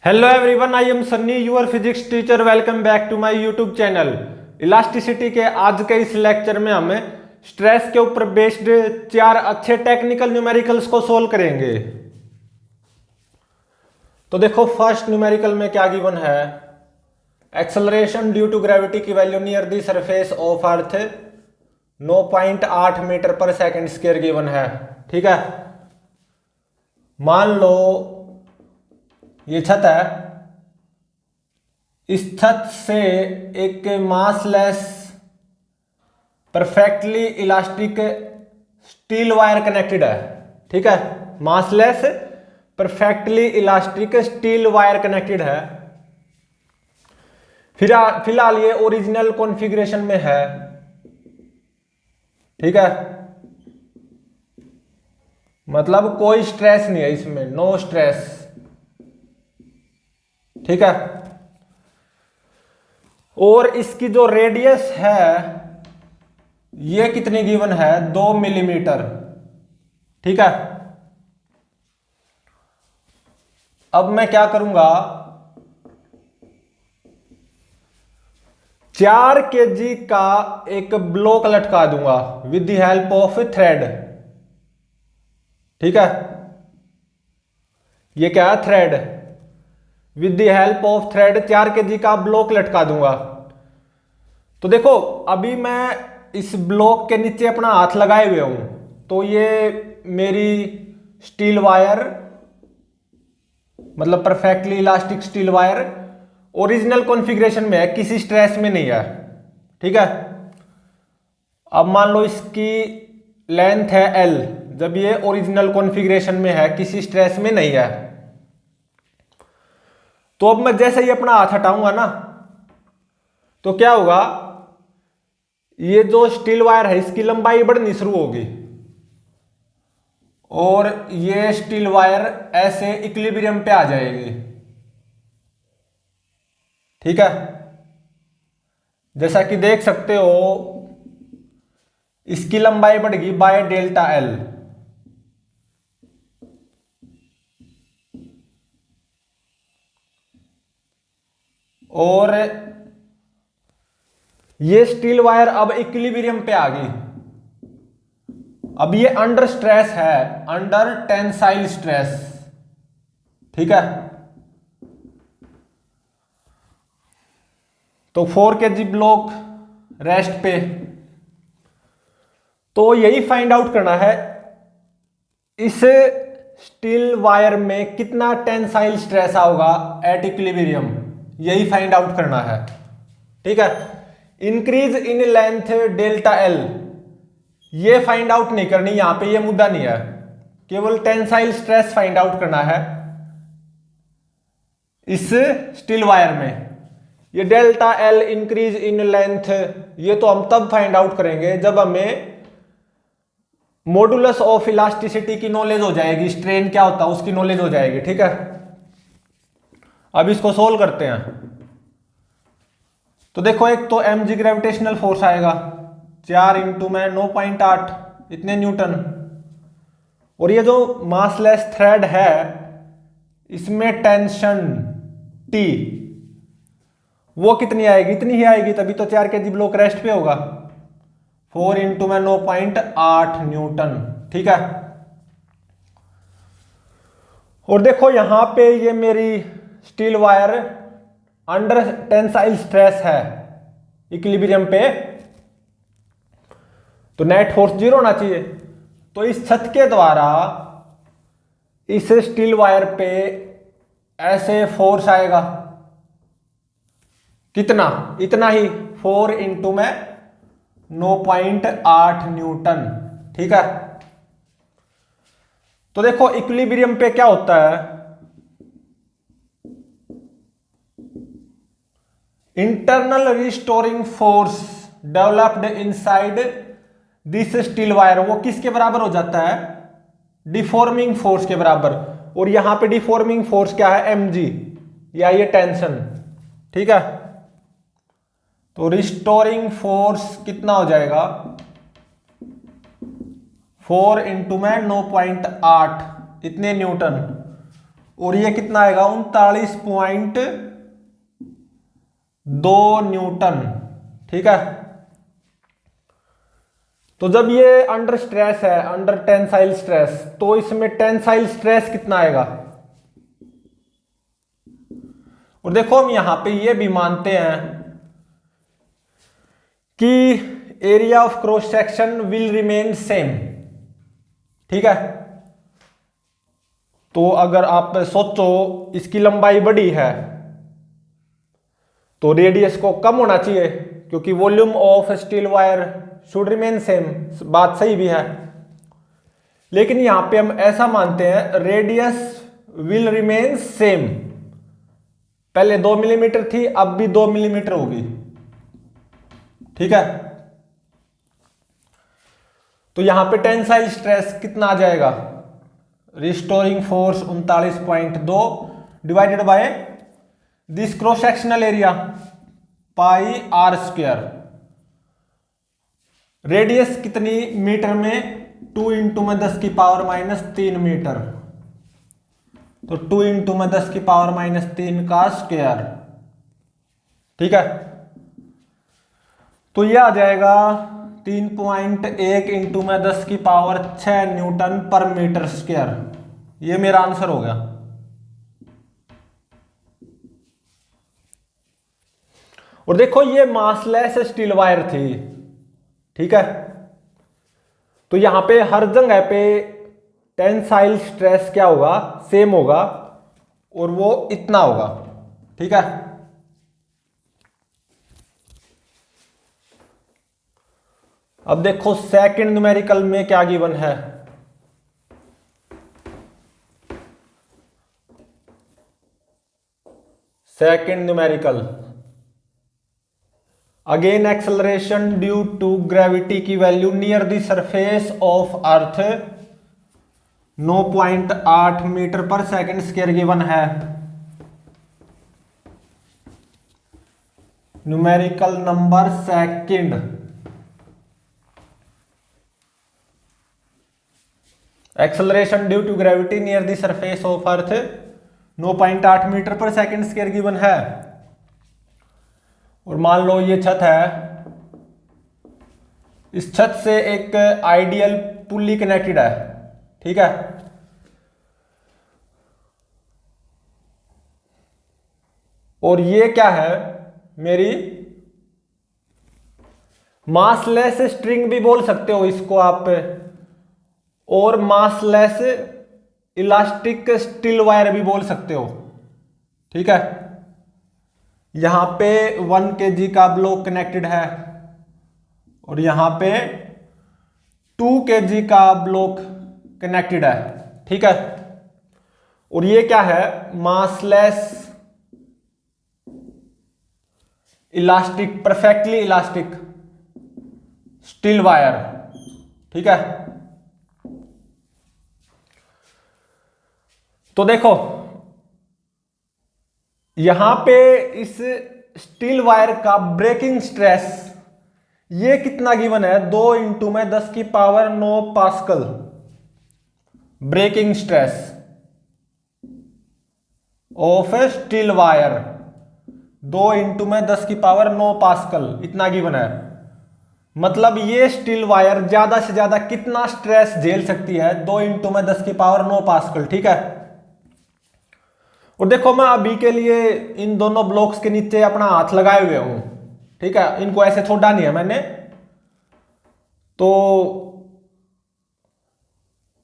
Hello everyone, I am Sunny your physics teacher. Welcome back to my YouTube channel. Elasticity के आज के इस lecture में हम स्ट्रेस के ऊपर बेस्ड 4 अच्छे टेक्निकल न्यूमेरिकल्स को सोल्व करेंगे। तो देखो, फर्स्ट न्यूमेरिकल में क्या गिवन है। एक्सेलरेशन ड्यू टू ग्रेविटी की value near the surface of earth 9.8 metre पर सेकंड स्क्वायर गिवन है। ठीक है, मान लो ये छत है, इस छत से एक massless perfectly elastic steel wire connected है। ठीक है, massless perfectly elastic steel wire connected है। फिलहाल ये ओरिजिनल कॉन्फ़िगरेशन में है। ठीक है, मतलब कोई स्ट्रेस नहीं है इसमें, नो स्ट्रेस। ठीक है, और इसकी जो रेडियस है ये कितनी गिवन है, 2 मिलीमीटर। ठीक है, अब मैं क्या करूंगा, 4 kg का एक ब्लॉक लटका दूंगा with the help of thread. ठीक है, ये क्या है, thread. With the help of thread 4 kg का ब्लॉक लटका दूंगा। तो देखो, अभी मैं इस ब्लॉक के नीचे अपना हाथ लगाए हुए हूं, तो ये मेरी स्टील वायर, मतलब perfectly elastic steel wire original configuration में है, किसी स्ट्रेस में नहीं है। ठीक है, अब मान लो इसकी लेंथ है L, जब ये ओरिजिनल कॉन्फ़िगरेशन में है, किसी स्ट्रेस में नहीं है। तो अब मैं जैसे ही अपना हाथ हटाऊंगा ना, तो क्या होगा, ये जो स्टील वायर है इसकी लंबाई बढ़नी शुरू होगी और ये स्टील वायर ऐसे इक्विलिब्रियम पे आ जाएगी। ठीक है, जैसा कि देख सकते हो, इसकी लंबाई बढ़ेगी बाय डेल्टा L। और ये स्टील वायर अब इक्विलिब्रियम पे आ गई। अब ये अंडर स्ट्रेस है, अंडर टेंसाइल स्ट्रेस। ठीक है, तो 4 kg ब्लॉक रेस्ट पे। तो यही फाइंड आउट करना है, इस स्टील वायर में कितना टेंसाइल स्ट्रेस होगा एट इक्विलिब्रियम, यही फाइंड आउट करना है। ठीक है, increase in length delta L ये फाइंड आउट नहीं करनी, यहां पे ये मुद्दा नहीं है, केवल टेंसाइल स्ट्रेस फाइंड आउट करना है इस स्टील वायर में। ये delta L increase in length, ये तो हम तब फाइंड आउट करेंगे जब हमें मॉडुलस ऑफ इलास्टिसिटी की नॉलेज हो जाएगी, स्ट्रेन क्या होता है उसकी नॉलेज हो जाएगी। ठीक है, अब इसको सोल्व करते हैं। तो देखो, एक तो mg ग्रेविटेशनल फोर्स आएगा 4 इंटू में 9.8 इतने न्यूटन, और ये जो मासलेस थ्रेड है इसमें टेंशन T वो कितनी आएगी, इतनी ही आएगी, तभी तो 4 kg ब्लॉक रेस्ट पे होगा। 4 इंटू में 9.8 न्यूटन। ठीक है, और देखो यहां पे ये मेरी steel wire under tensile stress है इक्विलिब्रियम पे, तो नेट फोर्स 0 होना चाहिए। तो इस छत के द्वारा इस स्टील वायर पे ऐसे फोर्स आएगा, कितना, इतना ही, 4 इंटू में 9.8 न्यूटन। ठीक है, तो देखो इक्विलिब्रियम पे क्या होता है, internal restoring force developed inside this steel wire वो किसके बराबर हो जाता है, डिफॉर्मिंग फोर्स के बराबर। और यहां पे डिफॉर्मिंग फोर्स क्या है, mg, या ये टेंशन। ठीक है, तो रिस्टोरिंग फोर्स कितना हो जाएगा, 4 इंटू में 9.8 इतने न्यूटन, और ये कितना आएगा 39.2 न्यूटन। ठीक है, तो जब ये अंडर स्ट्रेस है, अंडर टेंसाइल स्ट्रेस, तो इसमें टेंसाइल स्ट्रेस कितना आएगा। और देखो हम यहां पे ये भी मानते हैं कि area of cross section will remain same. ठीक है, तो अगर आप सोचो इसकी लंबाई बड़ी है तो रेडियस को कम होना चाहिए, क्योंकि volume of steel wire should remain same. बात सही भी है, लेकिन यहां पे हम ऐसा मानते हैं रेडियस विल रिमेन सेम। पहले 2 मिलीमीटर थी, अब भी 2 मिलीमीटर होगी। ठीक है, तो यहां पे टेंसाइल स्ट्रेस कितना आ जाएगा, restoring force 39.2 divided by this cross sectional area pi R square. Radius कितनी मीटर में, 2 इंटू में 10 की पावर माइनस 3 मीटर, तो 2 इंटू में 10 की पावर माइनस 3 का स्क्वायर। ठीक है, तो यह आ जाएगा 3.1 इंटू में 10 की पावर 6 न्यूटन पर मीटर स्क्वायर। ये मेरा आंसर हो गया। और देखो ये मासलेस स्टील वायर थी। ठीक है, तो यहां पे हर जगह पे टेंसाइल स्ट्रेस क्या होगा, सेम होगा, और वो इतना होगा। ठीक है, अब देखो सेकंड न्यूमेरिकल में क्या गिवन है। Second numerical, again acceleration due to gravity की value near the surface of earth 9.8 metre पर सेकंड स्क्वायर गिवन है। Numerical number second, acceleration due to gravity near the surface of earth 9.8 metre पर second square given है। और मान लो ये छत है, इस छत से एक आइडियल पुली कनेक्टेड है। ठीक है, और ये क्या है मेरी मासलेस स्ट्रिंग भी बोल सकते हो इसको आप, और मासलेस इलास्टिक स्टील वायर भी बोल सकते हो। ठीक है, यहां पे 1 kg का ब्लॉक कनेक्टेड है और यहां पे 2 kg का ब्लॉक कनेक्टेड है। ठीक है, और ये क्या है massless elastic, perfectly elastic steel wire. ठीक है, तो देखो यहां पे इस स्टील वायर का ब्रेकिंग स्ट्रेस ये कितना गिवन है, 2 इंटू में 10 की power 9 pascal breaking stress of steel wire. 2 into में 10 की पावर 9 पास्कल इतना गिवन है। मतलब ये स्टील वायर ज्यादा से ज्यादा कितना स्ट्रेस झेल सकती है, 2 इंटू में 10 की पावर 9 पास्कल। ठीक है, और देखो मैं अभी के लिए इन दोनों ब्लॉक्स के नीचे अपना हाथ लगाए हुए हूं। ठीक है, इनको ऐसे छोड़ा नहीं है मैंने। तो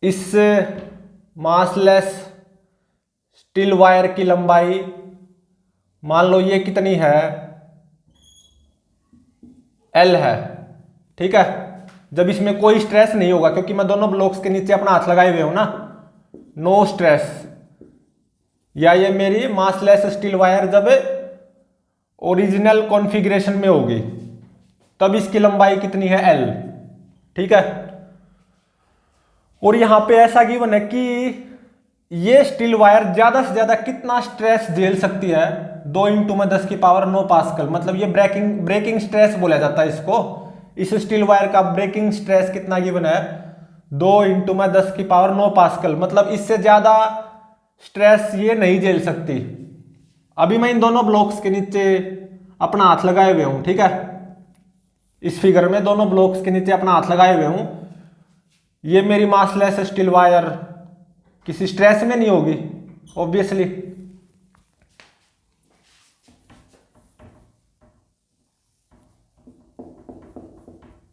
इस मासलेस स्टील वायर की लंबाई मान लो ये कितनी है, L है। ठीक है, जब इसमें कोई स्ट्रेस नहीं होगा, क्योंकि मैं दोनों ब्लॉक्स के नीचे अपना हाथ लगाए हुए हूं ना, नो स्ट्रेस। या ये मेरी मासलेस स्टील वायर जब ओरिजिनल कॉन्फ़िगरेशन में होगी तब इसकी लंबाई कितनी है, L। ठीक है, और यहां पे ऐसा गिवन है कि ये स्टील वायर ज्यादा से ज्यादा कितना स्ट्रेस झेल सकती है, 2 इंटू में 10 की पावर 9 पास्कल। मतलब ये ब्रेकिंग स्ट्रेस बोला जाता है इसको। इस स्टील वायर का ब्रेकिंग स्ट्रेस कितना गिवन है, 2 इंटू में 10 की पावर 9 पास्कल। मतलब इससे ज्यादा स्ट्रेस ये नहीं झेल सकती। अभी मैं इन दोनों ब्लॉक्स के नीचे अपना हाथ लगाए हुए हूं, ठीक है, इस फिगर में दोनों ब्लॉक्स के नीचे अपना हाथ लगाए हुए हूं। ये मेरी मासलेस स्टील वायर किसी स्ट्रेस में नहीं होगी ऑब्वियसली।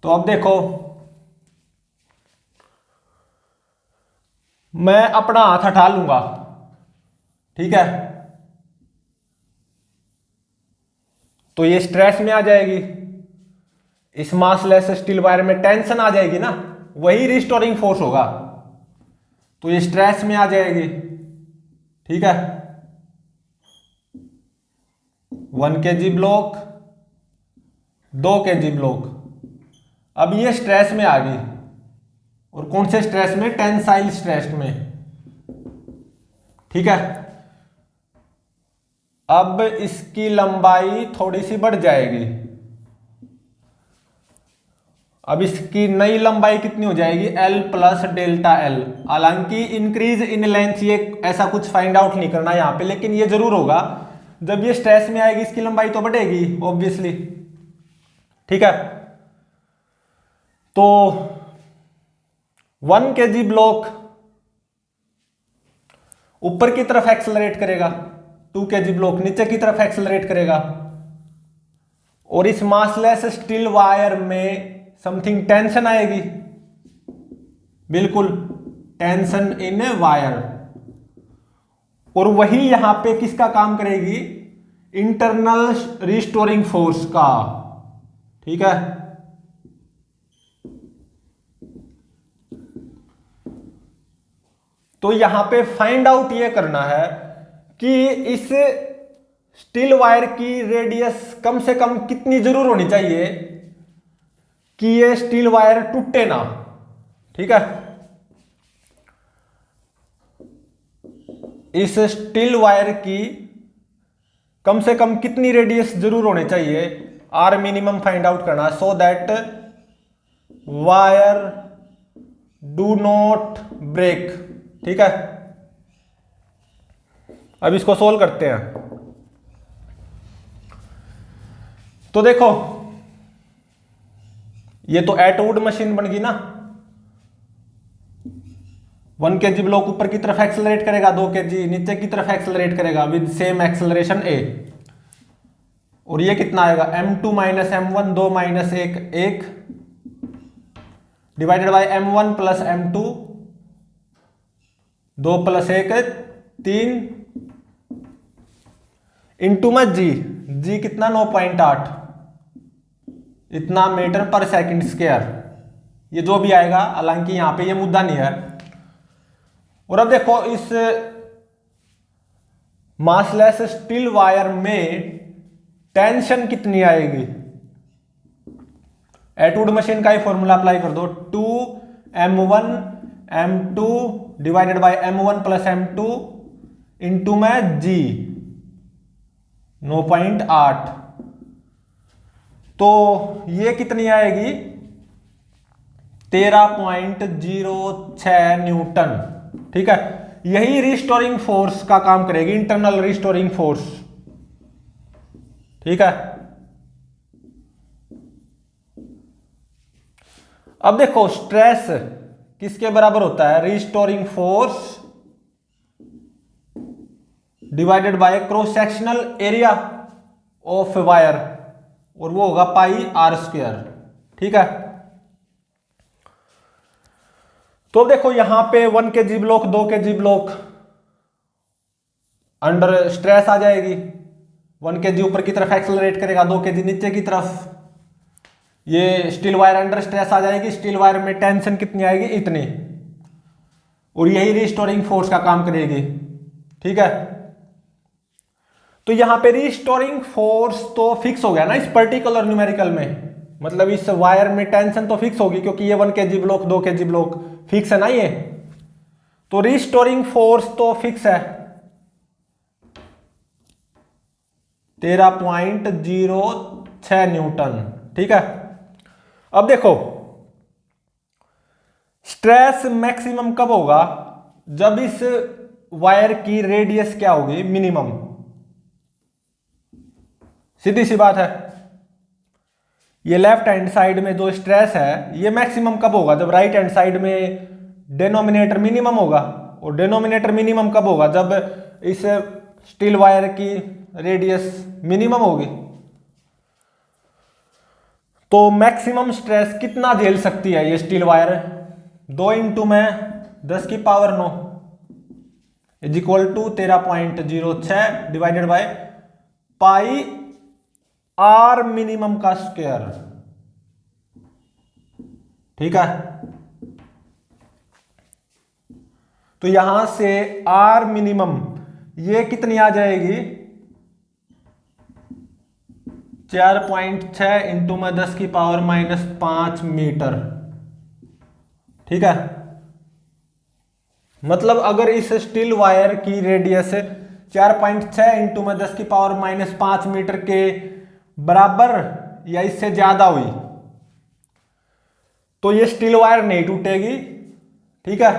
तो अब देखो, मैं अपना हाथ हटा लूंगा, ठीक है, तो ये स्ट्रेस में आ जाएगी। इस मासलेस स्टील वायर में टेंशन आ जाएगी ना, वही रिस्टोरिंग फोर्स होगा, तो ये स्ट्रेस में आ जाएगी, ठीक है। 1 kg ब्लॉक, 2 kg ब्लॉक, अब ये स्ट्रेस में आ गई। और कौन से स्ट्रेस में? टेंसाइल स्ट्रेस में, ठीक है। अब इसकी लंबाई थोड़ी सी बढ़ जाएगी। अब इसकी नई लंबाई कितनी हो जाएगी? L plus delta L। हालांकि इंक्रीज इन लेंथ ये ऐसा कुछ फाइंड आउट नहीं करना यहां पे, लेकिन ये जरूर होगा जब ये स्ट्रेस में आएगी इसकी लंबाई तो बढ़ेगी ऑब्वियसली, ठीक है। तो 1 kg ब्लॉक ऊपर की तरफ एक्सेलरेट करेगा, 2 kg ब्लॉक नीचे की तरफ एक्सेलरेट करेगा, और इस मासलेस स्टील वायर में समथिंग टेंशन आएगी, बिल्कुल टेंशन इन वायर, और वही यहां पे किसका काम करेगी? इंटरनल रिस्टोरिंग फोर्स का, ठीक है। तो यहां पे फाइंड आउट ये करना है कि इस स्टील वायर की रेडियस कम से कम कितनी जरूर होनी चाहिए कि ये स्टील वायर टूटे ना, ठीक है। इस स्टील वायर की कम से कम कितनी रेडियस जरूर होनी चाहिए, आर मिनिमम फाइंड आउट करना, so that wire do not break, ठीक है। अब इसको सोल्व करते हैं। तो देखो, ये तो एटवुड मशीन बन गई ना। 1 kg ब्लॉक ऊपर की तरफ एक्सेलरेट करेगा, 2 kg नीचे की तरफ एक्सेलरेट करेगा विद सेम एक्सेलरेशन a, और ये कितना आएगा? m2 minus m1, 2 minus 1 1 divided by m1 plus m2, 2 plus 1 3 into में g कितना? 9.8, इतना मीटर पर सेकंड स्क्वायर, ये जो भी आएगा, हालांकि यहां पे ये मुद्दा नहीं है। और अब देखो, इस मासलेस स्टील वायर में टेंशन कितनी आएगी? एटवुड मशीन का ही फॉर्मूला अप्लाई कर दो, 2m1 m2 divided by m1 plus m2 into में g 9.8, तो ये कितनी आएगी? 13.06 न्यूटन, ठीक है। यही रिस्टोरिंग फोर्स का काम करेगी, इंटरनल रिस्टोरिंग फोर्स, ठीक है। अब देखो, स्ट्रेस किसके बराबर होता है? Restoring force divided by cross sectional area of wire, और वो होगा पाई आर स्क्वायर, ठीक है। तो देखो, यहां पे 1 kg block, 2 kg block under stress आ जाएगी। 1 kg ऊपर की तरफ एक्सेलरेट करेगा, 2 kg नीचे की तरफ, ये स्टील वायर अंडर स्ट्रेस आ जाएगी। स्टील वायर में टेंशन कितनी आएगी? इतनी, और यही रिस्टोरिंग फोर्स का काम करेगी, ठीक है। तो यहां पे रिस्टोरिंग फोर्स तो फिक्स हो गया ना इस पर्टिकुलर न्यूमेरिकल में, मतलब इस वायर में टेंशन तो फिक्स होगी, क्योंकि ये 1 kg block, 2 kg block fix है ना ये, तो रिस्टोरिंग फोर्स तो फिक्स है 13.06 न्यूटन, ठीक है। अब देखो, स्ट्रेस मैक्सिमम कब होगा? जब इस वायर की रेडियस क्या होगी मिनिमम, सीधी सी बात है। ये लेफ्ट हैंड साइड में जो स्ट्रेस है ये मैक्सिमम कब होगा, जब राइट हैंड साइड में डेनोमिनेटर मिनिमम होगा। और डेनोमिनेटर मिनिमम कब होगा, जब इस स्टील वायर की रेडियस मिनिमम होगी। तो मैक्सिमम स्ट्रेस कितना झेल सकती है ये स्टील वायर, 2 इंटू में 10⁻⁹ is equal to 13.06 divided by pi R minimum का स्क्वायर। ठीक है, तो यहां से आर मिनिमम ये कितनी आ जाएगी, 4.6 इंटू में 10⁻⁻5 मीटर। ठीक है, मतलब अगर इस स्टील वायर की रेडियस 4.6 इंटू में 10⁻⁻5 मीटर के बराबर या इससे ज्यादा हुई तो ये स्टील वायर नहीं टूटेगी। ठीक है,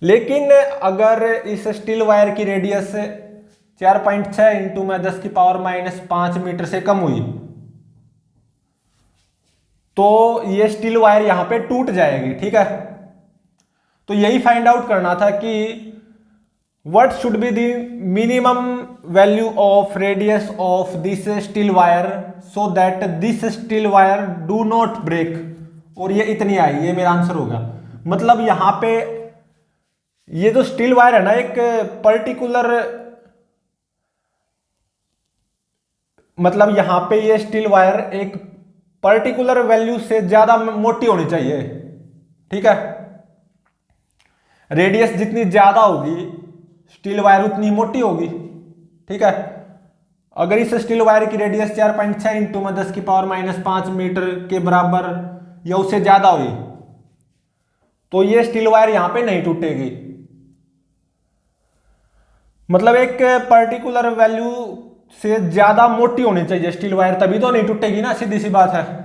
लेकिन अगर इस स्टील वायर की रेडियस 4.6 इंटू में 10⁻⁻5 मीटर से कम हुई तो ये स्टील वायर यहां पे टूट जाएगी। ठीक है, तो यही फाइंड आउट करना था कि what should be the minimum value of radius of this steel wire so that this steel wire do not break, और ये इतनी आई, ये मेरा आंसर होगा। मतलब यहां पे ये जो स्टील वायर है ना एक पर्टिकुलर, मतलब यहां पे ये स्टील वायर एक पर्टिकुलर वैल्यू से ज्यादा मोटी होनी चाहिए। ठीक है, रेडियस जितनी ज्यादा होगी स्टील वायर उतनी मोटी होगी। ठीक है, अगर इस स्टील वायर की रेडियस 4.6 इंटू में 10⁻⁻5 मीटर के बराबर या उससे ज्यादा हुई तो ये स्टील वायर यहां पे नहीं टूटेगी। मतलब एक पर्टिकुलर वैल्यू से ज्यादा मोटी होनी चाहिए स्टील वायर, तभी तो नहीं टूटेगी ना, सीधी सी बात है।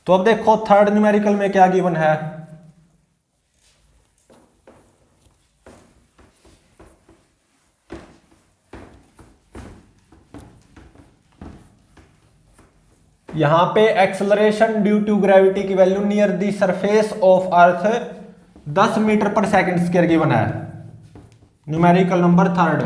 तो अब देखो थर्ड न्यूमेरिकल में क्या गिवन है। यहां पे एक्सेलरेशन ड्यू टू ग्रेविटी की value near the surface of Earth 10 metre पर सेकंड स्क्वायर गिवन है। Numerical number third,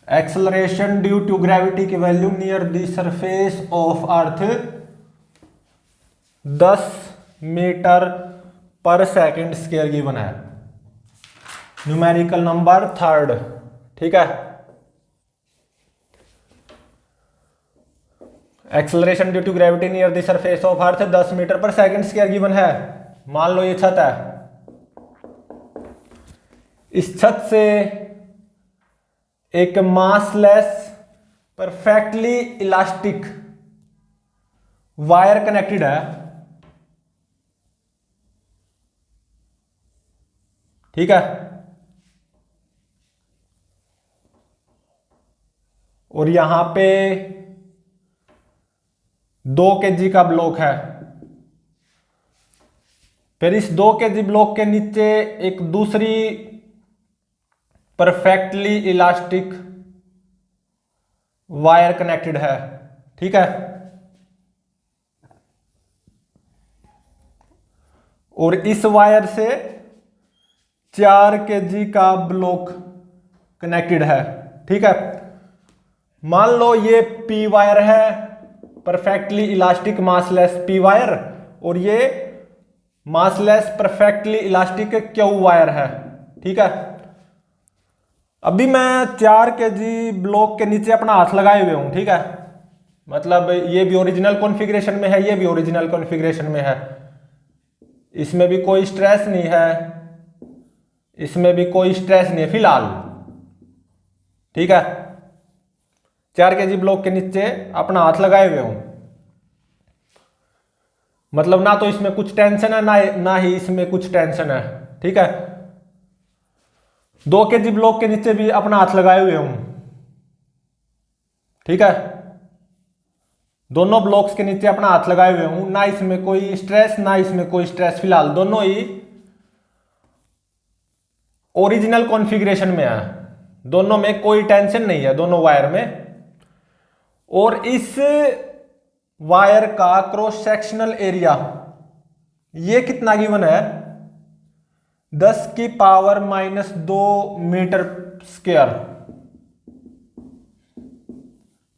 acceleration due to gravity की value near the surface of Earth 10 metre पर सेकंड स्क्वायर गिवन है। Numerical number third. ठीक है, acceleration due to gravity near the surface of Earth 10 metre पर second square given है। मान लो ये छत है, इस छत से एक massless perfectly elastic wire connected है। ठीक है, और यहां पे 2 kg का ब्लॉक है। फिर इस 2 kg ब्लॉक के नीचे एक दूसरी परफेक्टली इलास्टिक वायर कनेक्टेड है। ठीक है, और इस वायर से 4 kg का ब्लॉक कनेक्टेड है। ठीक है, मान लो ये पी वायर है, perfectly elastic massless P wire, और ये massless perfectly elastic Q wire है। ठीक है, अभी मैं 4 kg ब्लॉक के नीचे अपना हाथ लगाए हुए हूं। ठीक है, मतलब ये भी ओरिजिनल कॉन्फ़िगरेशन में है, ये भी ओरिजिनल कॉन्फ़िगरेशन में है, इसमें भी कोई स्ट्रेस नहीं है, इसमें भी कोई स्ट्रेस नहीं है फिलहाल। ठीक है, 4 kg ब्लॉक के नीचे अपना हाथ लगाए हुए हूं, मतलब ना तो इसमें कुछ टेंशन है ना ही इसमें कुछ टेंशन है। ठीक है, 2 kg ब्लॉक के नीचे भी अपना हाथ लगाए हुए हूं। ठीक है, दोनों ब्लॉक्स के नीचे अपना हाथ लगाए हुए हूं, ना इसमें कोई स्ट्रेस ना इसमें कोई स्ट्रेस, फिलहाल दोनों ही ओरिजिनल कॉन्फ़िगरेशन में है, दोनों में कोई टेंशन नहीं है दोनों वायर में। और इस वायर का क्रॉस सेक्शनल एरिया ये कितना गिवन है, 10⁻⁻² मीटर स्क्वायर।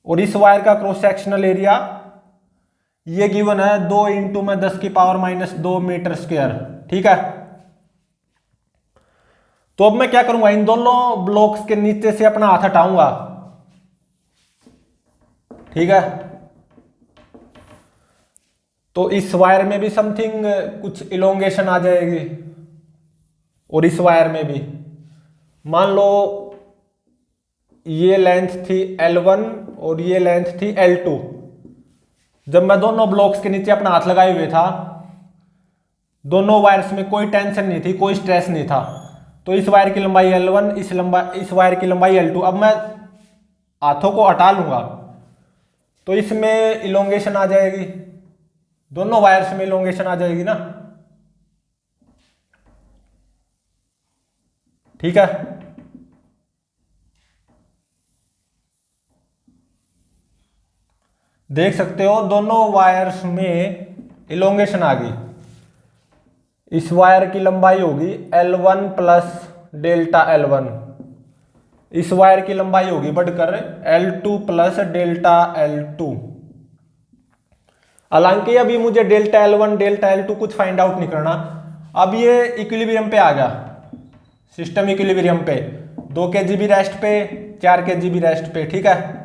और इस वायर का क्रॉस सेक्शनल एरिया ये गिवन है 2 × 10⁻² मीटर स्क्वायर। ठीक है, तो अब मैं क्या करूंगा, इन दोनों ब्लॉक्स के नीचे से अपना हाथ हटाऊंगा। ठीक है, तो इस वायर में भी समथिंग कुछ इलोंगेशन आ जाएगी और इस वायर में भी। मान लो ये लेंथ थी L1 और ये लेंथ थी L2। जब मैं दोनों ब्लॉक्स के नीचे अपना हाथ लगाए हुए था, दोनों वायर्स में कोई टेंशन नहीं थी, कोई स्ट्रेस नहीं था। तो इस वायर की लंबाई L1, इस वायर की लंबाई L2। अब मैं हाथों को हटा लूंगा तो इसमें इलोंगेशन आ जाएगी, दोनों वायर्स में इलोंगेशन आ जाएगी ना। ठीक है, देख सकते हो दोनों वायर्स में इलोंगेशन आ गई। इस वायर की लंबाई होगी L1 प्लस डेल्टा L1, इस वायर की लंबाई होगी बढ़कर L2 प्लस डेल्टा L2। हालांकि अभी मुझे डेल्टा L1 डेल्टा L2 कुछ फाइंड आउट नहीं करना, अब ये इक्विलिब्रियम पे आ गया, सिस्टम इक्विलिब्रियम पे, 2 kg रेस्ट पे, 4 kg रेस्ट पे। ठीक है,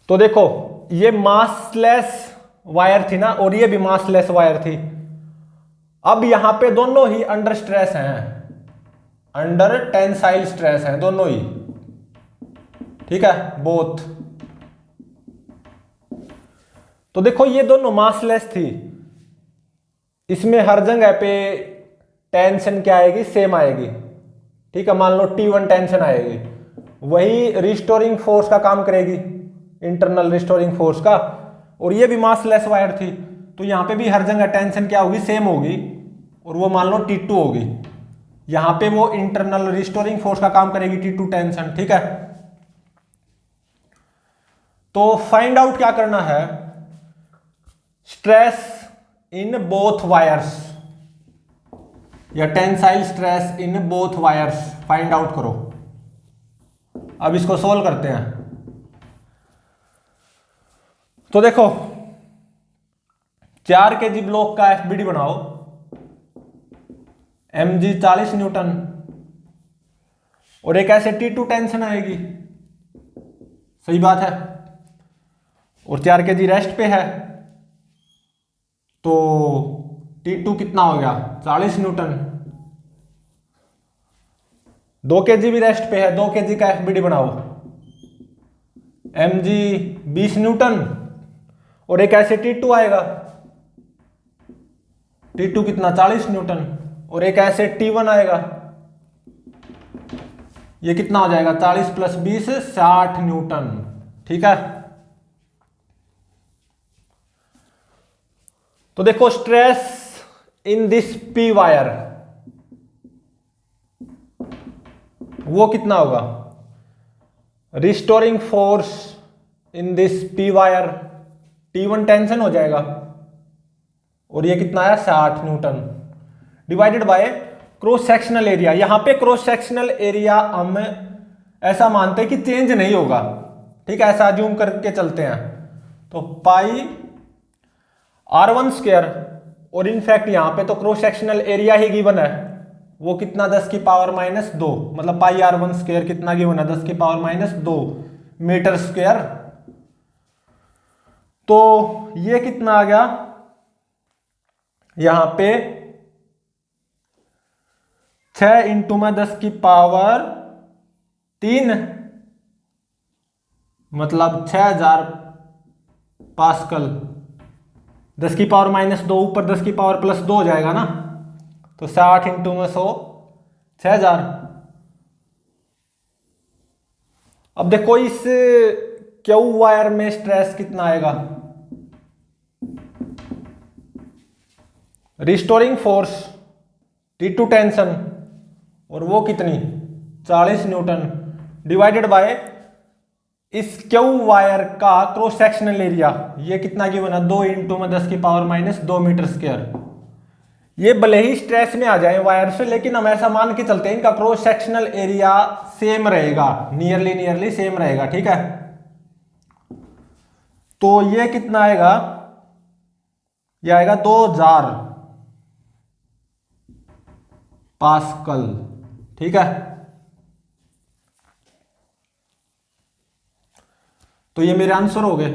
तो देखो ये मासलेस वायर थी ना और ये भी मासलेस वायर थी। अब यहां पे दोनों ही अंडर स्ट्रेस हैं, अंडर टेंसाइल स्ट्रेस हैं दोनों ही। ठीक है, बोथ। तो देखो ये दोनों मासलेस थी, इसमें हर जगह पे टेंशन क्या आएगी, सेम आएगी। ठीक है, मान लो T1 टेंशन आएगी, वही रिस्टोरिंग फोर्स का काम करेगी, इंटरनल रिस्टोरिंग फोर्स का। और ये भी मासलेस वायर थी, तो यहां पे भी हर जगह टेंशन क्या होगी, सेम होगी, और वो मान लो T2 होगी। यहां पे वो इंटरनल रिस्टोरिंग फोर्स का काम करेगी, T2 टेंशन। ठीक है, तो फाइंड आउट क्या करना है, स्ट्रेस इन बोथ वायर्स या tensile stress in both wires find out करो। अब इसको सोल्व करते हैं। तो देखो 4 kg ब्लॉक का FBD बनाओ, mg 40 न्यूटन, और एक ऐसे T2 टेंशन आएगी, सही बात है, और 4 kg रेस्ट पे है, तो T2 कितना हो गया, 40 न्यूटन। 2 kg भी रेस्ट पे है, 2 kg का FBD बनाओ, mg 20 न्यूटन, और एक ऐसे T2 आएगा, T2 कितना, 40 न्यूटन, और एक ऐसे T1 आएगा, ये कितना हो जाएगा, 40 + 20 60 न्यूटन। ठीक है, तो देखो stress in this P wire वो कितना होगा, restoring force in this P wire, T1 tension हो जाएगा, और ये कितना है, 60 Newton, divided by cross sectional area. यहां पे क्रॉस सेक्शनल एरिया हम ऐसा मानते हैं कि चेंज नहीं होगा। ठीक है, ऐसा अज्यूम करके चलते हैं, तो पाई r1², और इनफैक्ट यहां पे तो क्रॉस सेक्शनल एरिया ही गिवन है, वो कितना, 10⁻², मतलब पाई r1² कितना गिवन है, 10⁻² मीटर स्क्वायर। तो ये कितना आ गया, यहां पे 6 × 10⁻³ मतलब 6000 पास्कल, 10⁻² ऊपर 10⁻+2 हो जाएगा ना, तो 60 × 100 6000। अब देखो इस क्यू वायर में स्ट्रेस कितना आएगा, restoring force T to tension, और वो कितनी 40 न्यूटन डिवाइडेड बाय इस क्यू वायर का क्रॉस सेक्शनल एरिया, ये कितना की बना 2 इंटू में 10⁻² मीटर स्क्वायर। ये भले ही स्ट्रेस में आ जाए वायर से, लेकिन हम ऐसा मान के चलते हैं इनका क्रॉस सेक्शनल एरिया सेम रहेगा, नियरली सेम रहेगा, ठीक है। तो ये कितना आएगा, ये आएगा 2000 पास्कल, ठीक है। तो ये मेरे आंसर हो गए।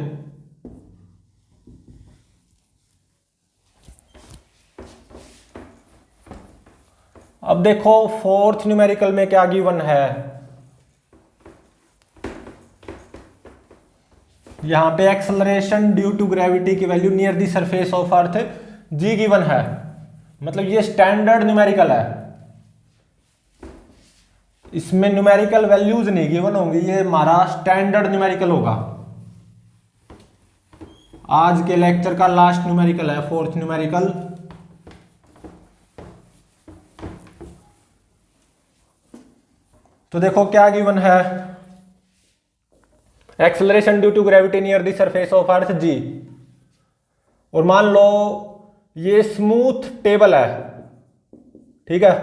अब देखो फोर्थ न्यूमेरिकल में क्या गिवन है, यहां पे एक्सेलरेशन ड्यू टू ग्रेविटी की value near the surface of earth G given है, मतलब ये स्टैंडर्ड न्यूमेरिकल है, इसमें न्यूमेरिकल वैल्यूज नहीं गिवन होंगी, ये हमारा स्टैंडर्ड न्यूमेरिकल होगा। आज के लेक्चर का लास्ट न्यूमेरिकल है, फोर्थ न्यूमेरिकल। तो देखो क्या गिवन है, acceleration due to gravity near the surface of earth g, और मान लो ये स्मूथ टेबल है, ठीक है,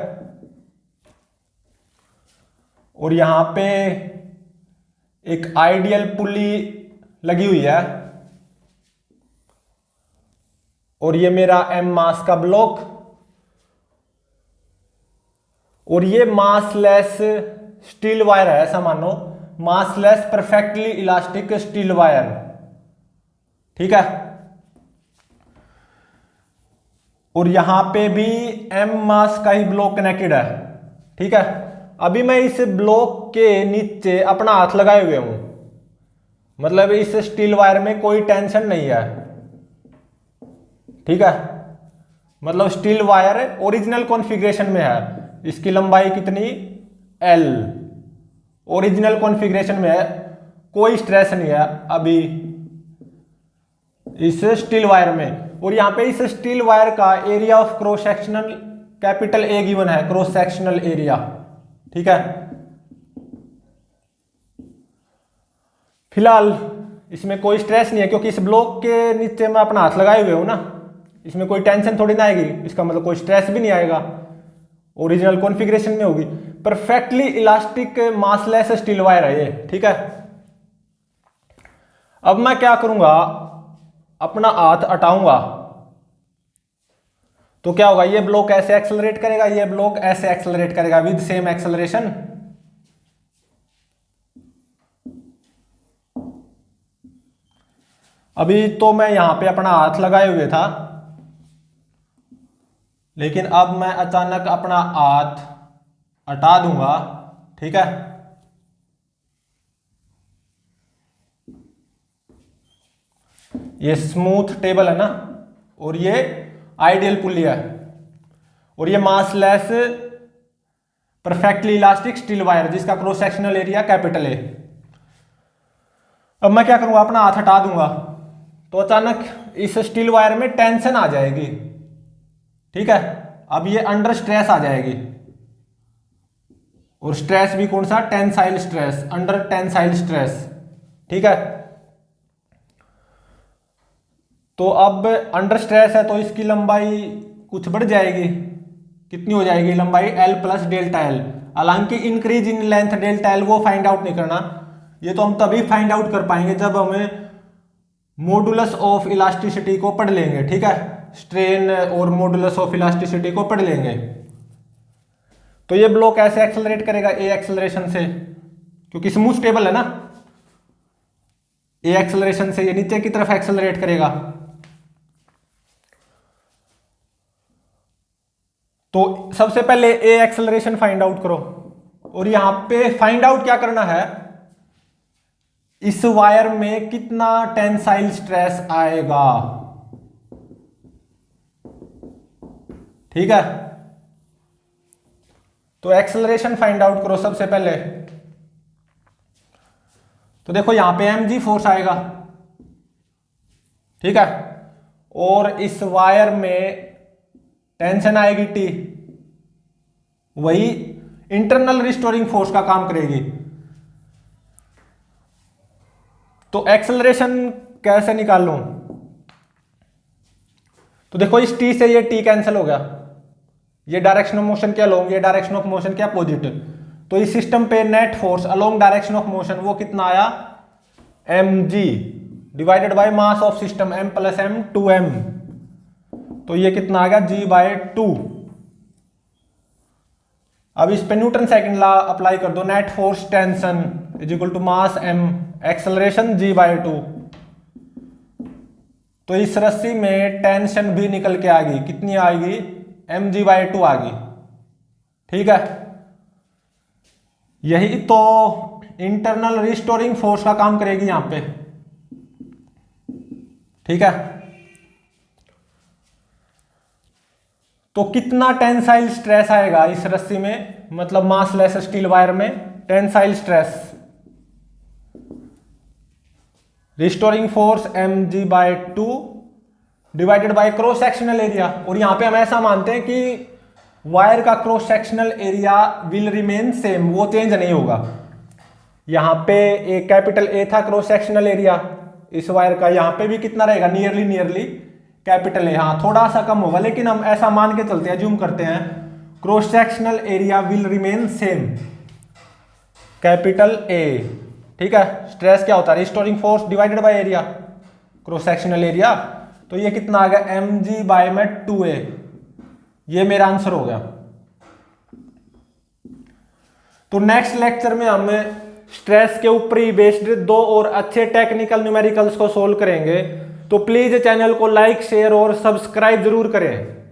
और यहां पे एक आइडियल पुली लगी हुई है, और ये मेरा m मास का ब्लॉक, और ये मासलेस स्टील वायर है, ऐसा मानो massless perfectly elastic steel wire, ठीक है। और यहां पे भी m मास का ही ब्लॉक कनेक्टेड है, ठीक है। अभी मैं इस ब्लॉक के नीचे अपना हाथ लगाए हुए हूं, मतलब इस स्टील वायर में कोई टेंशन नहीं है, ठीक है, मतलब स्टील वायर ओरिजिनल कॉन्फ़िगरेशन में है, इसकी लंबाई कितनी L, ओरिजिनल कॉन्फ़िगरेशन में है, कोई स्ट्रेस नहीं है अभी इस स्टील वायर में। और यहां पे इस स्टील वायर का area of cross sectional capital A given है, क्रॉस सेक्शनल एरिया, ठीक है। फिलहाल इसमें कोई स्ट्रेस नहीं है, क्योंकि इस ब्लॉक के नीचे मैं अपना हाथ लगाए हुए हूं ना, इसमें कोई टेंशन थोड़ी ना आएगी, इसका मतलब कोई स्ट्रेस भी नहीं आएगा, ओरिजिनल कॉन्फ़िगरेशन में होगी, perfectly elastic massless steel wire है ये, ठीक है। अब मैं क्या करूंगा, अपना हाथ हटाऊंगा, तो क्या होगा, ये ब्लॉक ऐसे एक्सेलरेट करेगा, ये ब्लॉक ऐसे एक्सेलरेट करेगा विद सेम एक्सेलरेशन। अभी तो मैं यहां पे अपना हाथ लगाए हुए था, लेकिन अब मैं अचानक अपना हाथ हटा दूंगा, ठीक है। ये स्मूथ टेबल है ना, और ये आइडियल पुली है, और ये massless perfectly elastic steel wire जिसका क्रॉस सेक्शनल एरिया कैपिटल है। अब मैं क्या करूंगा, अपना हाथ हटा दूंगा, तो अचानक इस स्टील वायर में टेंशन आ जाएगी, ठीक है। अब ये अंडर स्ट्रेस आ जाएगी, और स्ट्रेस भी कौन सा, tensile stress, under tensile stress, ठीक है। तो अब अंडर स्ट्रेस है तो इसकी लंबाई कुछ बढ़ जाएगी, कितनी हो जाएगी लंबाई L प्लस डेल्टा L। हालांकि increase in length delta L वो फाइंड आउट नहीं करना, ये तो हम तभी फाइंड आउट कर पाएंगे जब हमें मॉडुलस ऑफ इलास्टिसिटी को पढ़ लेंगे, ठीक है, स्ट्रेन और मॉडुलस ऑफ इलास्टिसिटी को पढ़ लेंगे। तो ये ब्लॉक ऐसे एक्सेलरेट करेगा A एक्सेलरेशन से, क्योंकि स्मूथ टेबल है ना, A एक्सेलरेशन से ये नीचे की तरफ एक्सेलरेट करेगा। तो सबसे पहले A एक्सेलरेशन फाइंड आउट करो, और यहां पे फाइंड आउट क्या करना है, इस वायर में कितना टेंसाइल स्ट्रेस आएगा, ठीक है। तो एक्सेलरेशन फाइंड आउट करो सबसे पहले, तो देखो यहां पे mg फोर्स आएगा, ठीक है, और इस वायर में टेंशन आएगी T, वही इंटरनल रिस्टोरिंग फोर्स का काम करेगी। तो एक्सेलरेशन कैसे निकाल लूं? तो देखो इस T से ये T कैंसिल हो गया, ये डायरेक्शन ऑफ मोशन के अलोंग, ये डायरेक्शन ऑफ मोशन के अपोजिट। तो इस सिस्टम पे net force along direction of motion वो कितना आया, mg divided by mass of system m plus m 2m। तो ये कितना आ गया, g/2। अब इस पे न्यूटन सेकंड लॉ अप्लाई कर दो, net force tension is equal to mass m, acceleration g/2। तो इस रस्सी में टेंशन भी निकल के आ गई, कितनी आएगी, mg/2 आ गई, ठीक है। यही तो इंटरनल रिस्टोरिंग फोर्स का काम करेगी यहां पे, ठीक है। तो कितना टेंसाइल स्ट्रेस आएगा इस रस्सी में, मतलब मासलेस स्टील वायर में tensile stress, restoring force mg/2 divided by cross sectional area. और यहां पे हम ऐसा मानते हैं कि वायर का cross sectional area will remain same, वो चेंज नहीं होगा। यहां पे एक कैपिटल A था क्रॉस सेक्शनल एरिया इस वायर का, यहां पे भी कितना रहेगा, नियरली कैपिटल A, हाँ थोड़ा सा कम होगा, लेकिन हम ऐसा मान के चलते हैं, जूम करते हैं, cross sectional area will remain same, capital A, ठीक है। स्ट्रेस क्या होता है, restoring force divided by area, cross sectional area. तो ये कितना आ गया, mg/2a, ये मेरा आंसर हो गया। तो नेक्स्ट लेक्चर में हम स्ट्रेस के ऊपर ही बेस्ड 2 और अच्छे टेक्निकल न्यूमेरिकल्स को सोल्व करेंगे। तो प्लीज चैनल को लाइक, शेयर और सब्सक्राइब जरूर करें।